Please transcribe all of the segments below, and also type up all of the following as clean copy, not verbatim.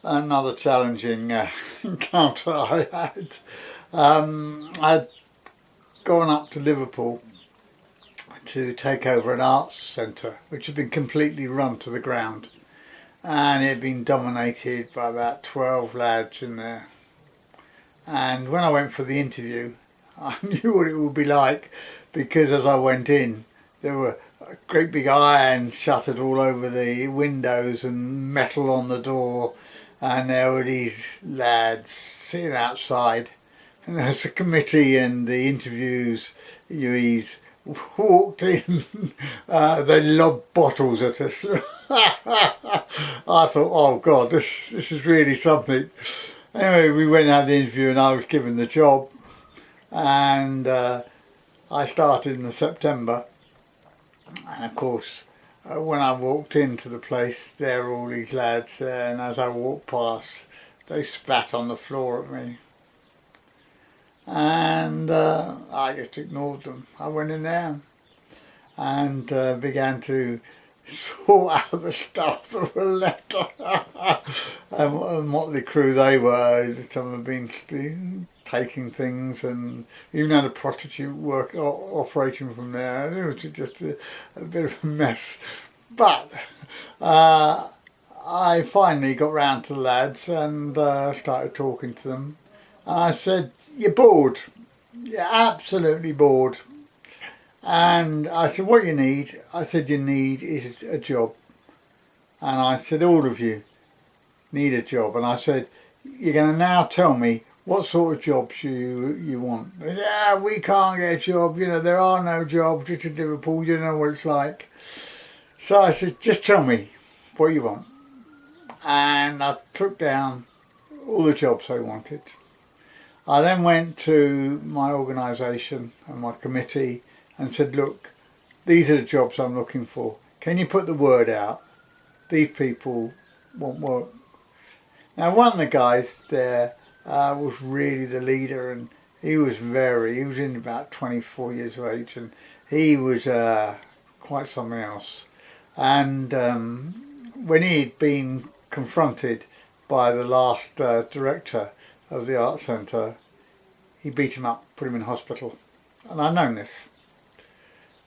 another challenging encounter I had. I'd gone up to Liverpool to take over an arts centre which had been completely run to the ground, and it had been dominated by about 12 lads in there. And when I went for the interview, I knew what it would be like, because as I went in, there were great big iron shuttered all over the windows and metal on the door, and there were these lads sitting outside. And as the committee and the interviews, UEs walked in, they lobbed bottles at us. I thought, oh God, this is really something. Anyway, we went out the interview and I was given the job, and I started in September. And of course, when I walked into the place, there were all these lads there, and as I walked past, they spat on the floor at me. And I just ignored them. I went in there and began to sort out the stuff that were left. And what a motley crew they were. Some had been taking things, and even had a prostitute operating from there. It was just a bit of a mess. But I finally got round to the lads and started talking to them. And I said, "You're bored. You're absolutely bored." And I said, "What you need?" I said, "You need is a job." And I said, "All of you need a job." And I said, "You're going to now tell me what sort of jobs you want." "Yeah, we can't get a job. You know, there are no jobs. It's in Liverpool. You know what it's like." So I said, "Just tell me what you want." And I took down all the jobs I wanted. I then went to my organisation and my committee and said, "Look, these are the jobs I'm looking for. Can you put the word out? These people want work." Now, one of the guys there was really the leader, and he was in about 24 years of age, and he was quite something else. And when he'd been confronted by the last director of the Arts Centre, he beat him up, put him in hospital. And I'd known this.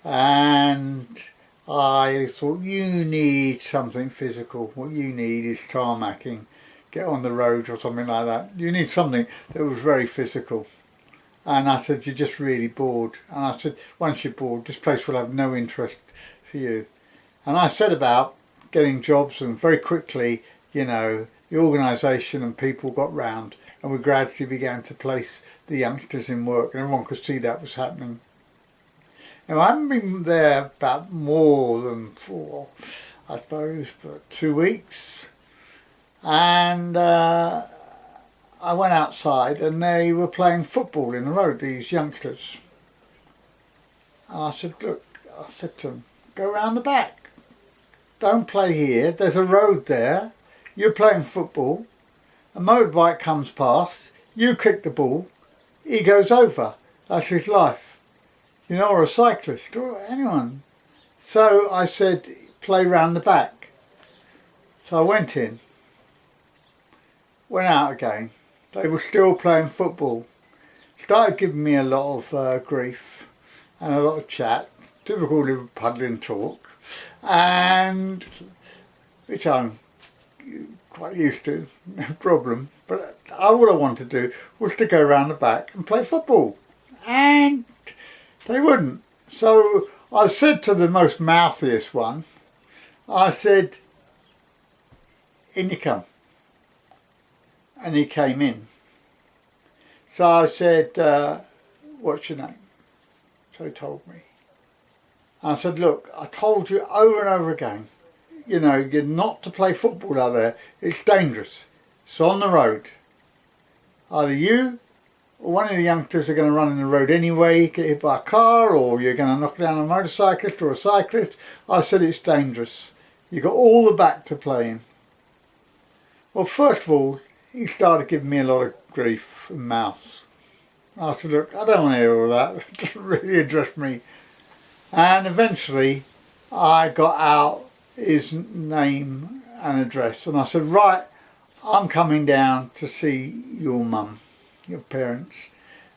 And I thought, you need something physical. What you need is tarmacking. Get on the road or something like that. You need something that was very physical. And I said, "You're just really bored." And I said, "Once you're bored, this place will have no interest for you." And I said about getting jobs, and very quickly, you know, the organisation and people got round, and we gradually began to place the youngsters in work, and everyone could see that was happening. Now, I haven't been there about more than I suppose, but 2 weeks. And I went outside and they were playing football in the road, these youngsters. And I said, "Look," I said to them, "go round the back. Don't play here. There's a road there. You're playing football. A motorbike comes past. You kick the ball. He goes over. That's his life. You know, or a cyclist, or anyone." So I said, "Play round the back." So I went in, went out again. They were still playing football. Started giving me a lot of grief and a lot of chat, typical Liverpudlian talk, and which I'm quite used to, no problem. But all I wanted to do was to go round the back and play football, and they wouldn't. So I said to the most mouthiest one, I said, "In you come." And he came in. So I said, "What's your name?" So he told me. I said, "Look, I told you over and over again, you know, you're not to play football out there. It's dangerous. It's on the road. Either you or one of the youngsters are going to run in the road anyway, get hit by a car, or you're going to knock down a motorcyclist or a cyclist." I said, "It's dangerous. You've got all the back to play in." Well, first of all, he started giving me a lot of grief and mouth. I said, "Look, I don't want to hear all that. It doesn't really address me." And eventually I got out his name and address, and I said, "Right, I'm coming down to see your mum, your parents.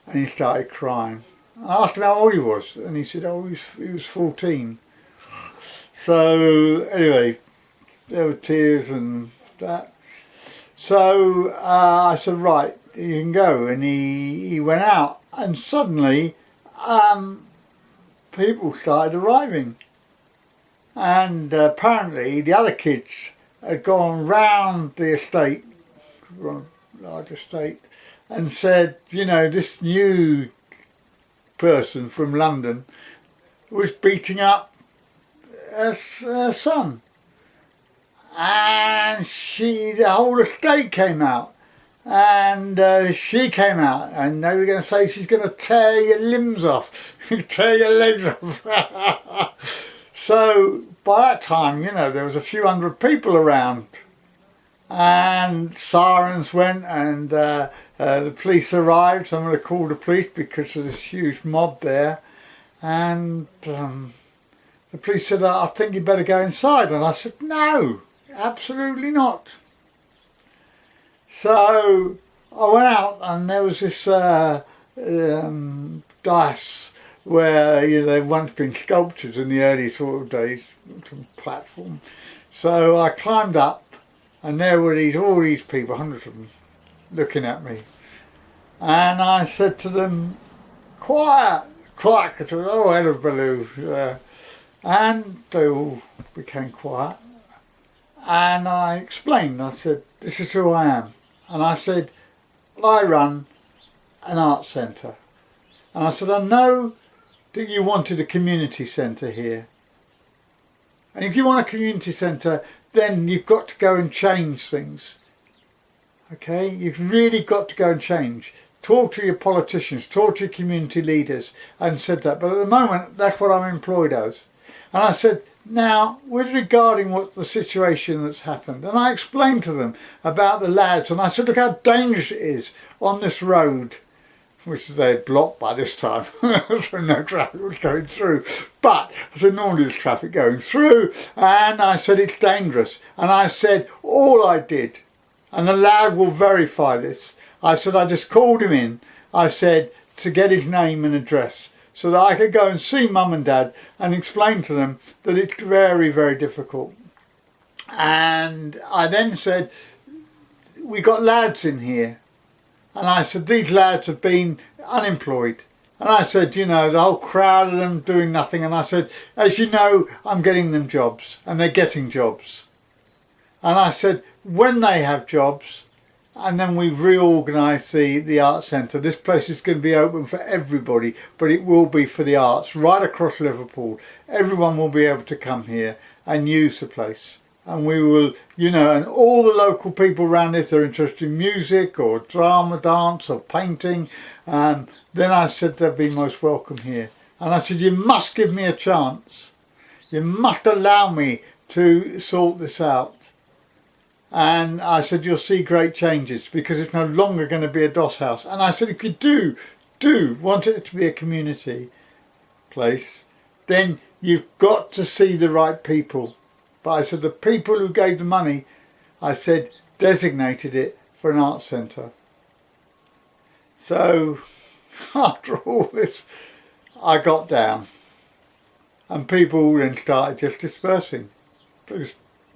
And he started crying. I asked him how old he was, and he said, oh, he was 14. So anyway, there were tears and that. So I said, right, you can go. And he went out, and suddenly people started arriving. And apparently the other kids had gone round the estate, large estate, and said, you know, this new person from London was beating up her son. And the whole estate came out. And she came out, and they were going to say she's going to tear your limbs off, tear your legs off. So by that time, you know, there was a few hundred people around, and sirens went, and the police arrived. Someone had called the police because of this huge mob there, and the police said, I think you better go inside. And I said, no, absolutely not. So I went out, and there was this dais where, you know, they've once been sculptures in the early sort of days, platform. So I climbed up, and there were all these people, hundreds of them, looking at me. And I said to them, quiet, quiet, because oh, hell of Baloo. And they all became quiet. And I explained, I said, this is who I am. And I said, I run an art centre. And I said, I know that you wanted a community centre here. And if you want a community centre, then you've got to go and change things. Okay? You've really got to go and change. Talk to your politicians, talk to your community leaders, and said that. But at the moment, that's what I'm employed as. And I said, now, with regarding what the situation that's happened, and I explained to them about the lads, and I said, look how dangerous it is on this road, which they had blocked by this time, so no traffic was going through. But I said, normally there's traffic going through, and I said, it's dangerous. And I said, all I did, and the lad will verify this, I said, I just called him in, I said, to get his name and address, so that I could go and see mum and dad and explain to them that it's very, very difficult. And I then said, we got lads in here. And I said, these lads have been unemployed. And I said, you know, the whole crowd of them doing nothing. And I said, as you know, I'm getting them jobs, and they're getting jobs. And I said, when they have jobs, and then we've reorganised the art centre, this place is going to be open for everybody, but it will be for the arts right across Liverpool. Everyone will be able to come here and use the place. And we will, you know, and all the local people around this are interested in music or drama, dance or painting. Then I said they'd be most welcome here. And I said, you must give me a chance. You must allow me to sort this out. And I said, you'll see great changes, because it's no longer going to be a doss house. And I said, if you do want it to be a community place, then you've got to see the right people. But I said, the people who gave the money, I said, designated it for an art centre. So after all this, I got down, and people then started just dispersing. They just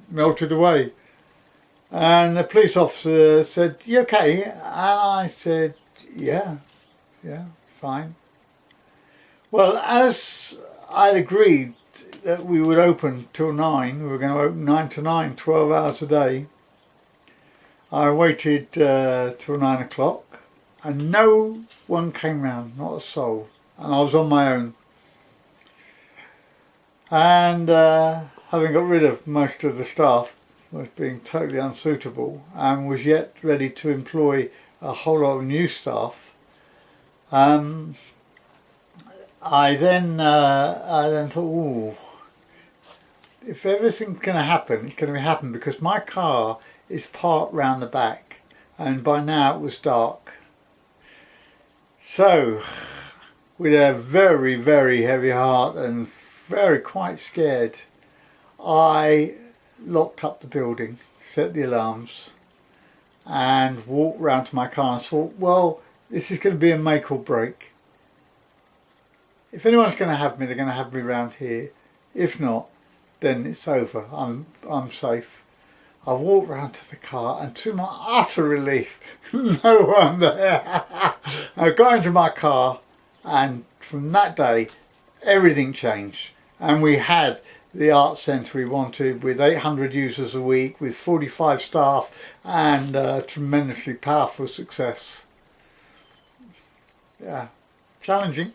melted away. And the police officer said, you okay? And I said, yeah, fine. Well, as I'd agreed that we would open till 9, we were going to open 9 to 9, 12 hours a day, I waited till 9 o'clock, and no one came round, not a soul. And I was on my own. And having got rid of most of the staff, was being totally unsuitable, and was yet ready to employ a whole lot of new staff. I then thought, ooh, if everything's going to happen, it's going to happen, because my car is parked round the back, and by now it was dark. So, with a very, very heavy heart and quite scared, I locked up the building, set the alarms, and walked round to my car and thought, well, this is going to be a make or break. If anyone's going to have me, they're going to have me round here. If not, then it's over. I'm safe. I walked round to the car, and to my utter relief, no one there. I got into my car, and from that day, everything changed. And we had the art centre we wanted, with 800 users a week, with 45 staff, and tremendously powerful success. Yeah, challenging.